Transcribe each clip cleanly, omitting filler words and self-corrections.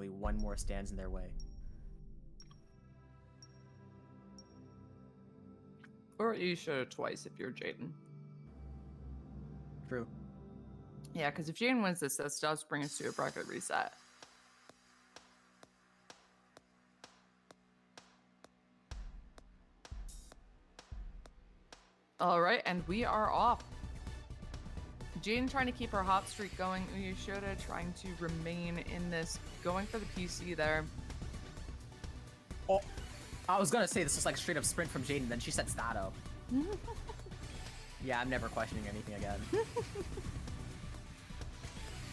unfortunately one more stands in their way. Or Uyeshota twice if you're Jayden. True. Yeah, because if Jayden wins this, that does bring us to a bracket reset. All right, and we are off. Jayden trying to keep her hot streak going. Uyeshota trying to remain in this, going for the PC there. Oh, I was gonna say this was like straight up sprint from Jayden, then she sets that up. Yeah, I'm never questioning anything again.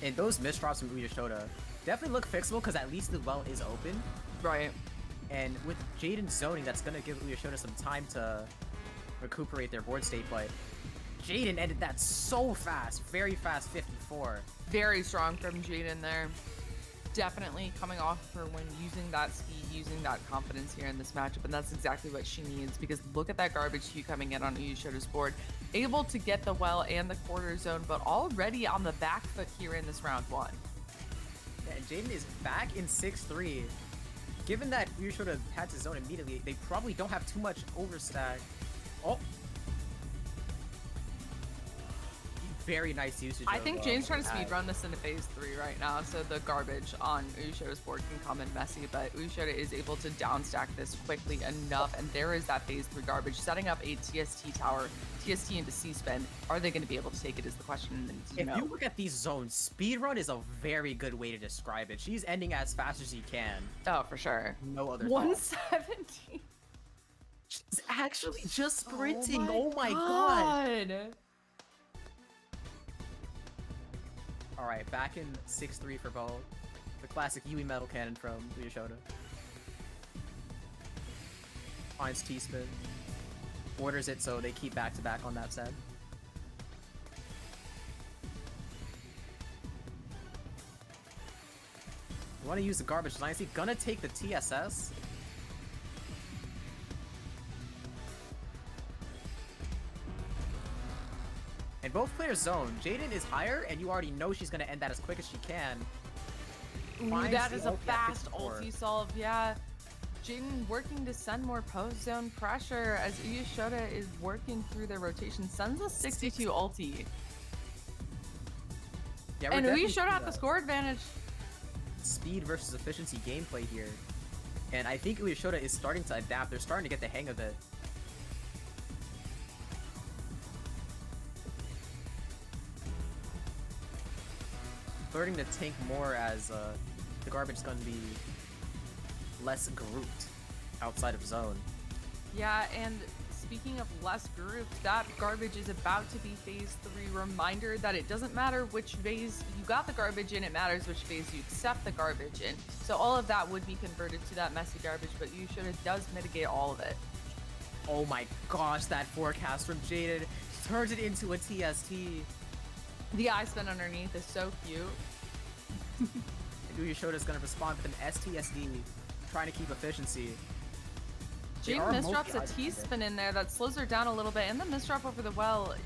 And those misdrops from Uyeshota definitely look fixable because at least the well is open. Right. And with Jayden zoning, that's gonna give Uyeshota some time to recuperate their board state, but Jayden ended that so fast, very fast 54. Very strong from Jayden there. Definitely coming off of her win, using that speed, using that confidence here in this matchup, and that's exactly what she needs, because look at that garbage queue coming in on Uyeshota's board. Able to get the well and the quarter zone, but already on the back foot here in this round one. Yeah, and Jayden is back in 6-3. Given that Uyeshota had to zone immediately, they probably don't have too much overstack. Oh! Very nice usage. I think Jayden's trying to speedrun this into phase 3 right now, so the garbage on Uyeshota's board can come in messy, but Uyeshota is able to downstack this quickly enough, and there is that phase 3 garbage, setting up a TST tower, TST into C-spin. Are they going to be able to take it is the question. If you look at these zones, speedrun is a very good way to describe it. She's ending as fast as she can. Oh, for sure. No other 117. She's actually just sprinting. Oh my god. All right, back in 6-3 for both. The classic Yui metal cannon from Uyeshota. Finds T-spin. Orders it so they keep back-to-back on that set. You want to use the garbage dynasty? Gonna take the TSS. And both players zone. Jayden is higher, and you already know she's going to end that as quick as she can. Ooh, that is a fast ulti solve, yeah. Jayden working to send more post zone pressure as Uyeshota is working through their rotation. Sends a 62 ulti. Yeah, and Uyeshota at the score advantage. Speed versus efficiency gameplay here. And I think Uyeshota is starting to adapt. They're starting to get the hang of it. Starting to tank more as the garbage is going to be less grouped outside of zone. Yeah, and speaking of less grouped, that garbage is about to be phase 3. Reminder that it doesn't matter which phase you got the garbage in, it matters which phase you accept the garbage in. So all of that would be converted to that messy garbage, but Uyeshota does mitigate all of it. Oh my gosh, that forecast from Jayden turns it into a TST. The eye spin underneath is so cute. And Uyeshota is going to respond with an STSD, trying to keep efficiency. Jayden misdrops a T-spin in there that slows her down a little bit, and the misdrop over the well.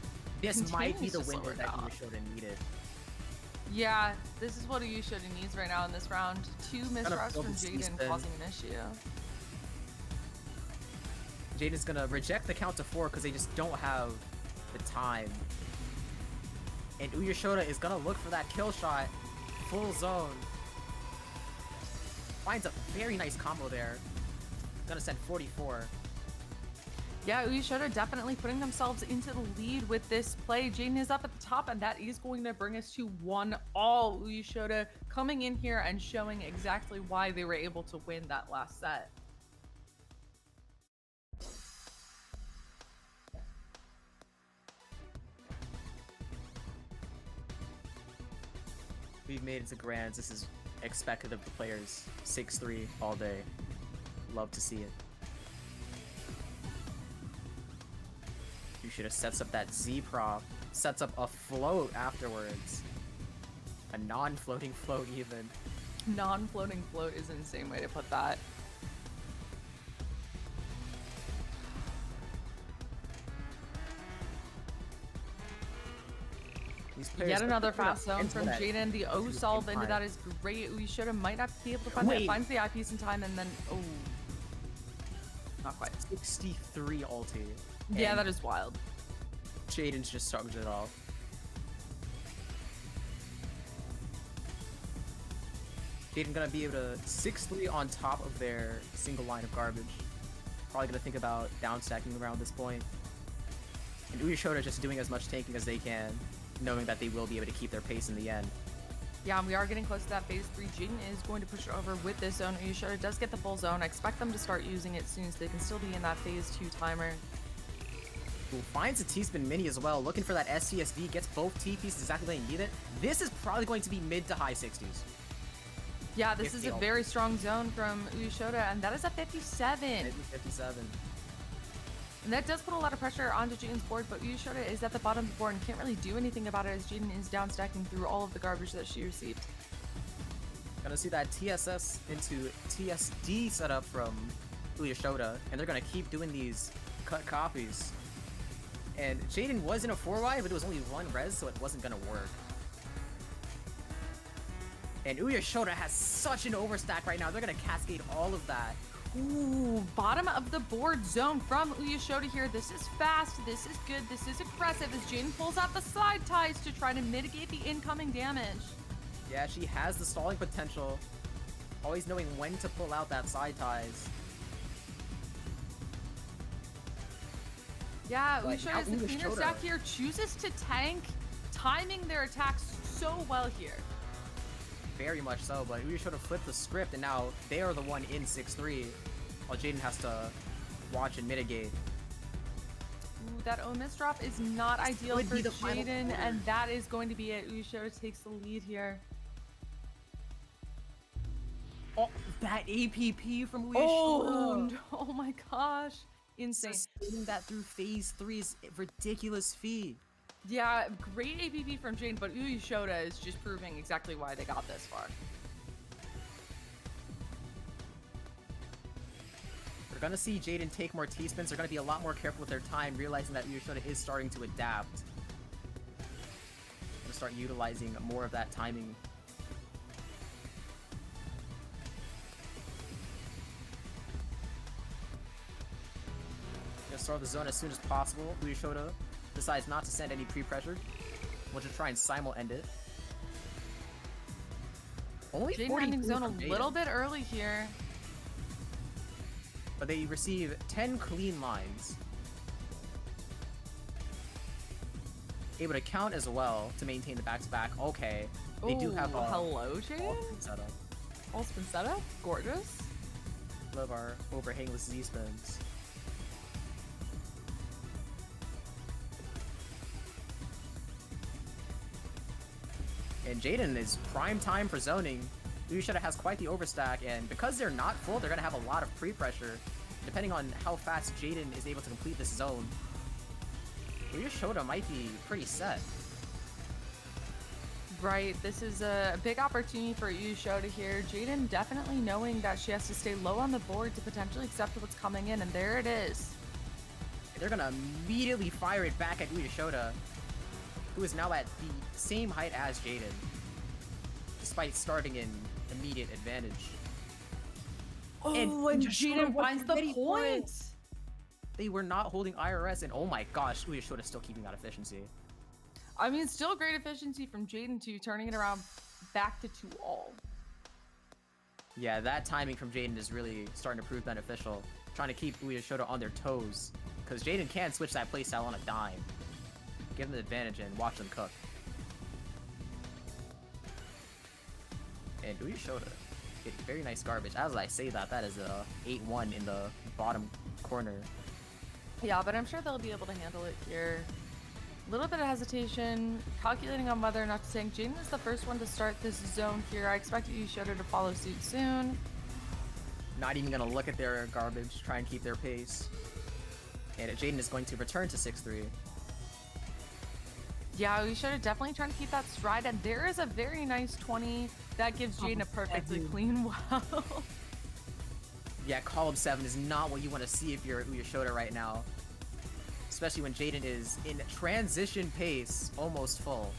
This might be the window that Uyeshota needed. Yeah, this is what Uyeshota needs right now in this round. 2 misdrops from Jayden causing an issue. Jayden's going to reject the count to 4 because they just don't have the time. And Uyeshota is gonna look for that kill shot. Full zone. Finds a very nice combo there. Gonna send 44. Yeah, Uyeshota definitely putting themselves into the lead with this play. Jayden is up at the top, and that is going to bring us to 1-all. Uyeshota coming in here and showing exactly why they were able to win that last set. We've made it to Grands. This is expected of the players. 6-3 all day. Love to see it. Uyeshota sets up that Z prop. Sets up a float afterwards. A non-floating float even. Non-floating float is an insane way to put that. These players. Yet another They're gonna fast zone cancel from that Jayden. The O solve into that is great. Uyeshota might not be able to find that. Finds the eye piece in time, and then not quite. 63 ulti. Yeah, that is wild. Jayden's just shrugged it off. Jayden gonna be able to 6-3 on top of their single line of garbage. Probably gonna think about down stacking around this point. And Uyeshota just doing as much tanking as they can, knowing that they will be able to keep their pace in the end. Yeah, and we are getting close to that phase 3. Jayden is going to push it over with this zone. Uyeshota does get the full zone. I expect them to start using it soon so they can still be in that phase 2 timer. Ooh, finds a T-spin mini as well, looking for that SCSD, gets both T-pieces exactly when they need it. This is probably going to be mid to high 60s. Yeah, this is a very strong zone from Uyeshota, and that is a 57. 57. And that does put a lot of pressure onto Jayden's board, but Uyeshota is at the bottom of the board and can't really do anything about it as Jayden is down stacking through all of the garbage that she received. Gonna see that TSS into TSD setup from Uyeshota, and they're gonna keep doing these cut copies. And Jayden was in a 4Y, but it was only one res, so it wasn't gonna work. And Uyeshota has such an overstack right now. They're gonna cascade all of that. Ooh, bottom of the board zone from Uyeshota here. This is fast, this is good, this is aggressive as Jayden pulls out the side ties to try to mitigate the incoming damage. Yeah, she has the stalling potential. Always knowing when to pull out that side ties. Yeah, Uyeshota is the cleaner stack here, chooses to tank, timing their attacks so well here. Very much so, but Uyeshota flipped the script, and now they are the one in 6-3, while Jayden has to watch and mitigate. Ooh, that Omis drop is not ideal for Jayden, and that is going to be it. Uyeshota takes the lead here. Oh, that APP from Uyeshota! Oh, no. Oh my gosh. Insane. Sustaining that through phase 3 is a ridiculous feat. Yeah, great APP from Jayden, but Uyeshota is just proving exactly why they got this far. We're gonna see Jayden take more T-spins. They're gonna be a lot more careful with their time, realizing that Uyeshota is starting to adapt. Gonna start utilizing more of that timing. Gonna start the zone as soon as possible. Uyeshota decides not to send any pre-pressure. We'll just try and simul-end it. Only Jayden ending zone a little bit early here. But they receive 10 clean lines. Able to count as well to maintain the back-to-back. Okay. They do have a hello, Jayden? setup. All spin setup? Gorgeous. Love our overhangless Z-spins. And Jayden is prime time for zoning. Uyeshota has quite the overstack, and because they're not full, they're gonna have a lot of pre-pressure, depending on how fast Jayden is able to complete this zone. Uyeshota might be pretty set. Right, this is a big opportunity for Uyeshota here. Jayden definitely knowing that she has to stay low on the board to potentially accept what's coming in, and there it is. And they're gonna immediately fire it back at Uyeshota, who is now at the same height as Jayden, despite starting in immediate advantage. Oh, and Jayden finds the point! They were not holding IRS, and oh my gosh, Uyeshota still keeping that efficiency. I mean, still great efficiency from Jayden too, turning it around back to 2-all. Yeah, that timing from Jayden is really starting to prove beneficial, trying to keep Uyeshota on their toes, because Jayden can switch that playstyle on a dime. Give them the advantage and watch them cook. And Uyeshota getting very nice garbage. As I say that, that is a 8-1 in the bottom corner. Yeah, but I'm sure they'll be able to handle it here. A little bit of hesitation, calculating on whether or not to tank. Jayden is the first one to start this zone here. I expect Uyeshota to follow suit soon. Not even going to look at their garbage, try and keep their pace. And Jayden is going to return to 6-3. Yeah, Uyeshota definitely trying to keep that stride, and there is a very nice 20 that gives Jayden a perfectly clean wow. Yeah, column 7 is not what you want to see if you're Uyeshota right now. Especially when Jayden is in transition pace, almost full.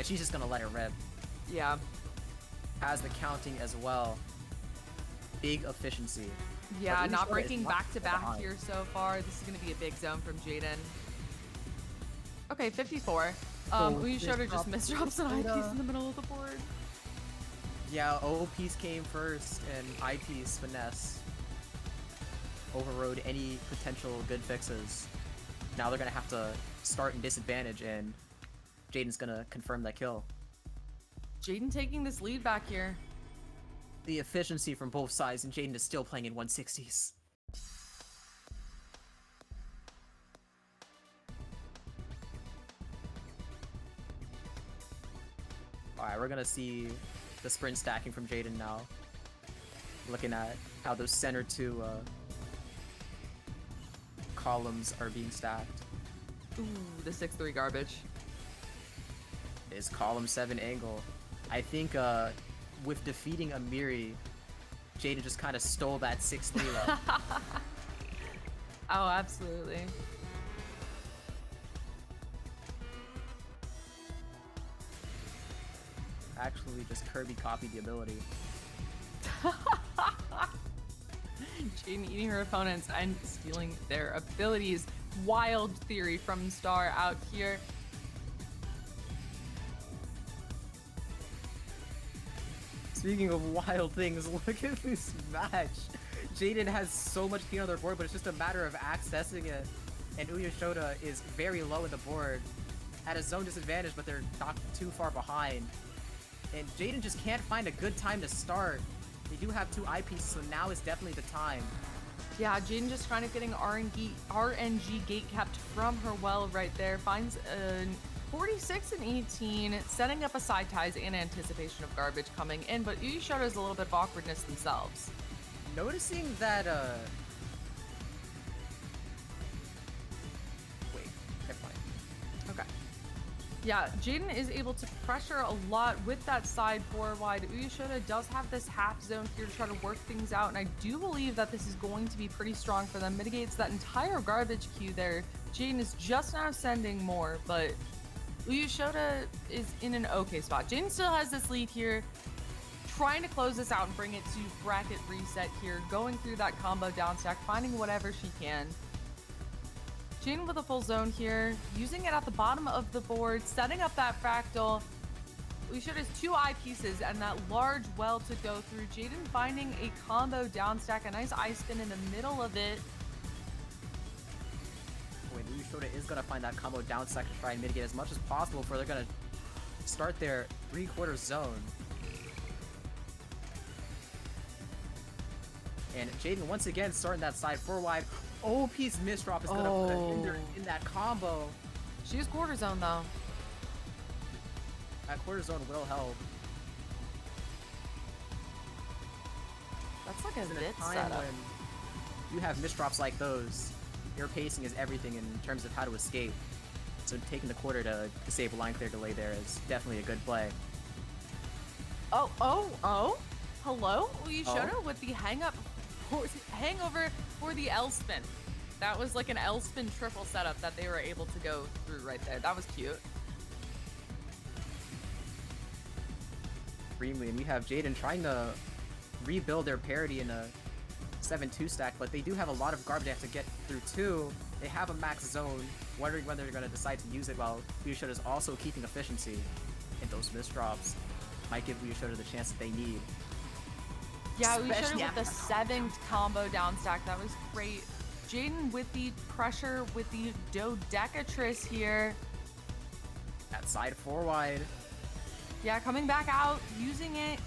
And she's just gonna let it rip. Yeah. Has the counting as well. Big efficiency. Yeah, But not Uyeshota breaking is not back-to-back behind. here so far. This is going to be a big zone from Jayden. Okay, 54. Uyeshota just misdrops an eyepiece in the middle of the board. Yeah, O piece came first, and eyepiece finesse overrode any potential good fixes. Now they're gonna have to start in disadvantage, and Jayden's gonna confirm that kill. Jayden taking this lead back here. The efficiency from both sides, and Jayden is still playing in 160s. Alright, we're gonna see the sprint stacking from Jayden now. Looking at how those center two columns are being stacked. Ooh, the 6-3 garbage. Is column 7 angle. I think with defeating Amiri, Jayden just kind of stole that 6-3 level. Oh, absolutely. Actually, just Kirby copied the ability. Jayden eating her opponents and stealing their abilities. Wild theory from Star out here. Speaking of wild things, look at this match. Jayden has so much pain on their board, but it's just a matter of accessing it. And Uyeshota is very low in the board, at a zone disadvantage, but they're not too far behind. And Jayden just can't find a good time to start. They do have 2 eyepieces, so now is definitely the time. Yeah, Jayden just trying to getting RNG gate kept from her well right there. Finds a 46 and 18, setting up a side ties in anticipation of garbage coming in, but Uyeshota has a little bit of awkwardness themselves. Noticing that, wait, never mind. Okay. Yeah, Jayden is able to pressure a lot with that side 4 wide. Uyeshota does have this half zone here to try to work things out, and I do believe that this is going to be pretty strong for them. Mitigates that entire garbage queue there. Jayden is just now sending more, but Uyeshota is in an okay spot. Jayden still has this lead here, trying to close this out and bring it to bracket reset here, going through that combo down stack, finding whatever she can. Jayden with a full zone here, using it at the bottom of the board, setting up that fractal. Uyeshota has 2 eyepieces and that large well to go through. Jayden finding a combo down stack, a nice eye spin in the middle of it. Wait, Uyeshota is gonna find that combo down stack to try and mitigate as much as possible before they're gonna start their 3/4 zone. And Jayden once again starting that side 4 wide. Oh, piece misdrop is gonna put a hinder in that combo. She has quarter zone though. That quarter zone will help. That's like a In a bit time setup. when you have misdrops like those, your pacing is everything in terms of how to escape. So taking the quarter to disable line clear delay there is definitely a good play. Oh. Hello? Uyeshota with the hangover for the L spin. That was like an L spin triple setup that they were able to go through right there. That was cute. Extremely, and we have Jayden trying to rebuild their parity in a 7-2 stack, but they do have a lot of garbage they have to get through too. They have a max zone, wondering when they're going to decide to use it, while Uyeshota is also keeping efficiency. And those misdrops might give Uyeshota the chance that they need. Yeah, Especially Uyeshota with the 7th combo down stack. That was great. Jayden with the pressure with the dodecatrice here. That side 4 wide. Yeah, coming back out, using it.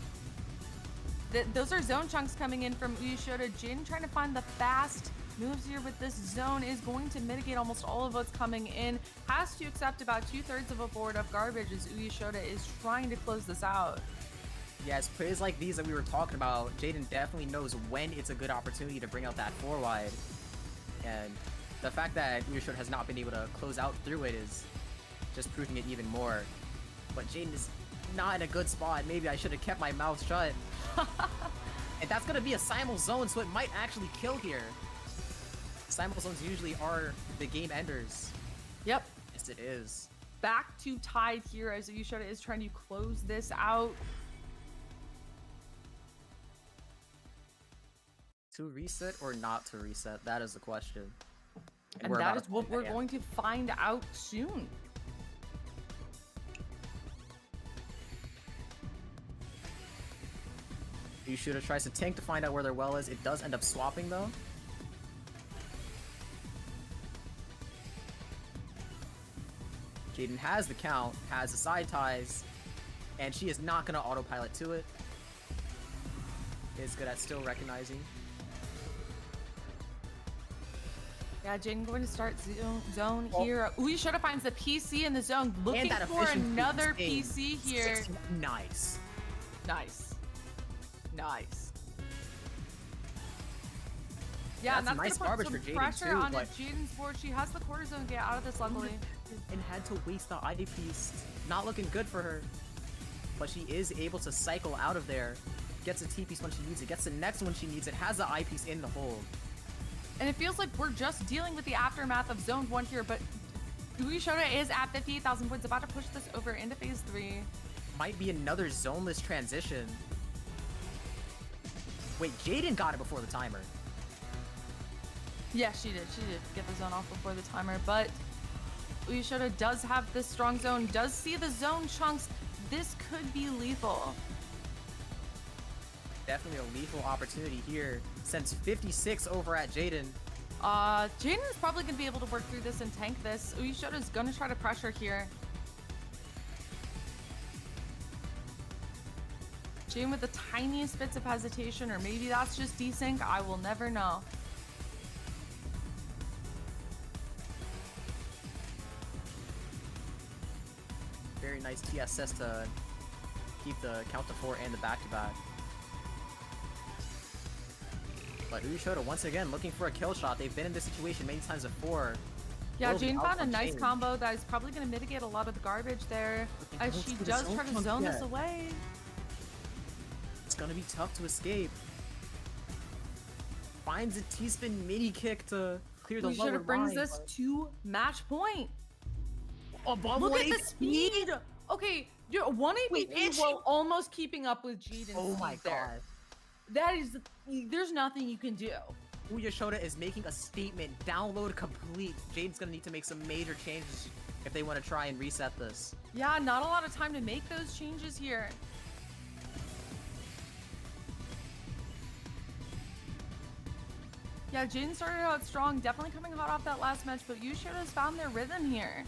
Those are zone chunks coming in from Uyeshota. Jayden trying to find the fast moves here with this zone is going to mitigate almost all of what's coming in. Has to accept about 2/3 of a board of garbage as Uyeshota is trying to close this out. Yes, plays like these that we were talking about, Jayden definitely knows when it's a good opportunity to bring out that 4 wide. And the fact that Uyeshota has not been able to close out through it is just proving it even more. But Jayden is not in a good spot. Maybe I should have kept my mouth shut. And that's going to be a simul zone, so it might actually kill here. Simul zones usually are the game enders. Yep. Yes, it is. back to tied here as Uyeshota is trying to close this out. To reset or not to reset? That is the question. And that is what we're going to find out soon. Uyeshota tries to tank to find out where their well is. It does end up swapping though. Jayden has the count, has the side ties, and she is not going to autopilot to it. Is good at still recognizing. Yeah, Jayden going to start zone here. Uyeshota finds the PC in the zone, looking for another PC here. 60, nice. Nice. Nice. Yeah, and that's nice gonna put garbage some for Jayden pressure too, on but Jayden's board. She has the quarter zone get out of this luckily. And had to waste the eye piece. Not looking good for her. But she is able to cycle out of there. Gets a T piece when she needs it. Gets the next one she needs it. Has the eye piece in the hold. And it feels like we're just dealing with the aftermath of Zone 1 here, but Uyeshota is at 58,000 points, about to push this over into Phase 3. Might be another zoneless transition. Wait, Jayden got it before the timer. Yeah, she did. She did get the zone off before the timer, but Uyeshota does have this strong zone, does see the zone chunks. This could be lethal. Definitely a lethal opportunity here. Sends 56 over at Jayden. Jayden is probably going to be able to work through this and tank this. Uyeshota is going to try to pressure here. Jayden with the tiniest bits of hesitation, or maybe that's just desync. I will never know. Very nice TSS to keep the count to 4 and the back-to-back. But Uyeshota once again looking for a kill shot. They've been in this situation many times before. Yeah, Jayden found a nice combo that is probably going to mitigate a lot of the garbage there, as she does try to zone this away. It's going to be tough to escape. Finds a T-spin mini kick to clear the lower line. Brings this to match point. Look at the speed. Okay, dude, 180 while almost keeping up with Jayden. Oh my god. That is, there's nothing you can do. Uyeshota is making a statement. Download complete. Jayden's gonna need to make some major changes if they want to try and reset this. Yeah, not a lot of time to make those changes here. Yeah, Jayden started out strong, definitely coming hot off that last match, but Uyeshota has found their rhythm here.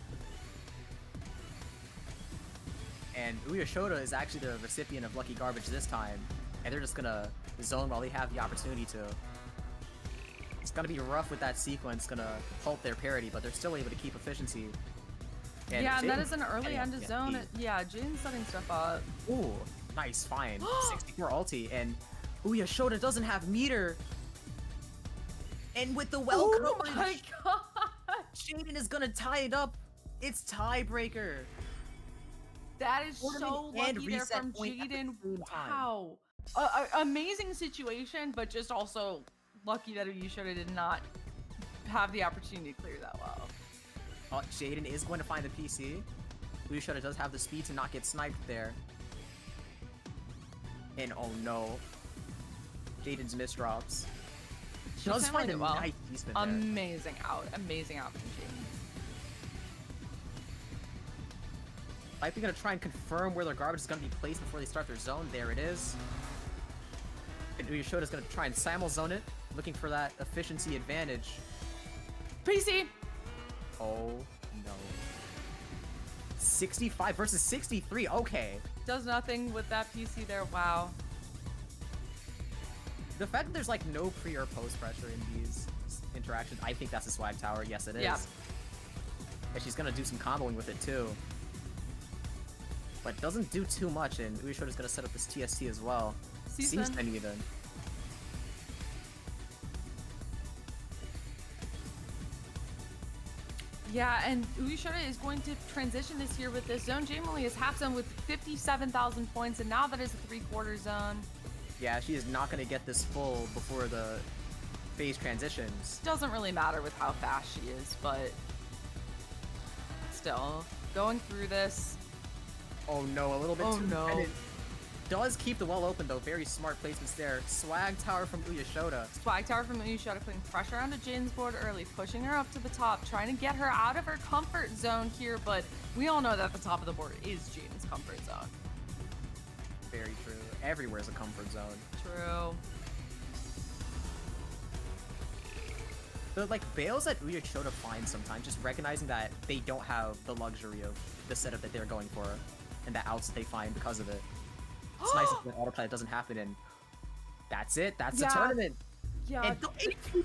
And Uyeshota is actually the recipient of lucky garbage this time, and they're just gonna zone while they have the opportunity to. It's gonna be rough with that sequence, gonna halt their parity, but they're still able to keep efficiency. And yeah, and that is an early end of zone. Yeah, Jayden's setting stuff up. Ooh, nice, fine. 64 ulti, and Uyeshota doesn't have meter. And with the well coverage, oh my god, Jayden is gonna tie it up. It's tiebreaker. That is so lucky there from Jayden. Wow. Amazing situation, but just also lucky that Uyeshota did not have the opportunity to clear that well. Jayden is going to find the PC. Uyeshota does have the speed to not get sniped there. And oh no. Jayden's misdrops. She does find a nice piece there. Amazing out from Jayden. Might be gonna try and confirm where their garbage is gonna be placed before they start their zone. There it is. And Uyeshota's gonna try and simul-zone it, looking for that efficiency advantage. PC! Oh no. 65 versus 63, okay. Does nothing with that PC there, wow. The fact that there's like no pre or post pressure in these interactions, I think that's a swag tower. Yes, it is. Yeah. And she's gonna do some comboing with it too. But doesn't do too much, and Uyeshota's gonna set up this TST as well. Seems even. Yeah, and Uyeshota is going to transition this year with this zone. Jayden only has half zone with 57,000 points, and now that is a 3/4 zone. Yeah, she is not going to get this full before the phase transitions. Doesn't really matter with how fast she is, but still. going through this. Oh no, a little bit Oh, too no. dependent. Does keep the well open though. Very smart placements there. Swag tower from Uyeshota. Swag Tower from Uyeshota putting pressure onto Jayden's board early, pushing her up to the top, trying to get her out of her comfort zone here, but we all know that the top of the board is Jayden's comfort zone. Very true. Everywhere is a comfort zone. True. The like bails that Uyeshota finds sometimes, just recognizing that they don't have the luxury of the setup that they're going for, and the outs they find because of it. It's nice that the autopilot doesn't happen, and that's it. That's the tournament. Yeah. And the AQP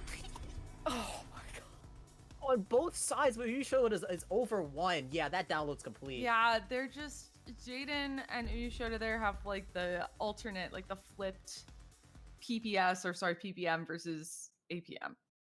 Oh my god. on both sides, but Uyeshota is over 1. Yeah, that download's complete. Yeah, they're just Jayden and Uyeshota there have like the alternate, like the flipped PPS or sorry, PPM versus APM.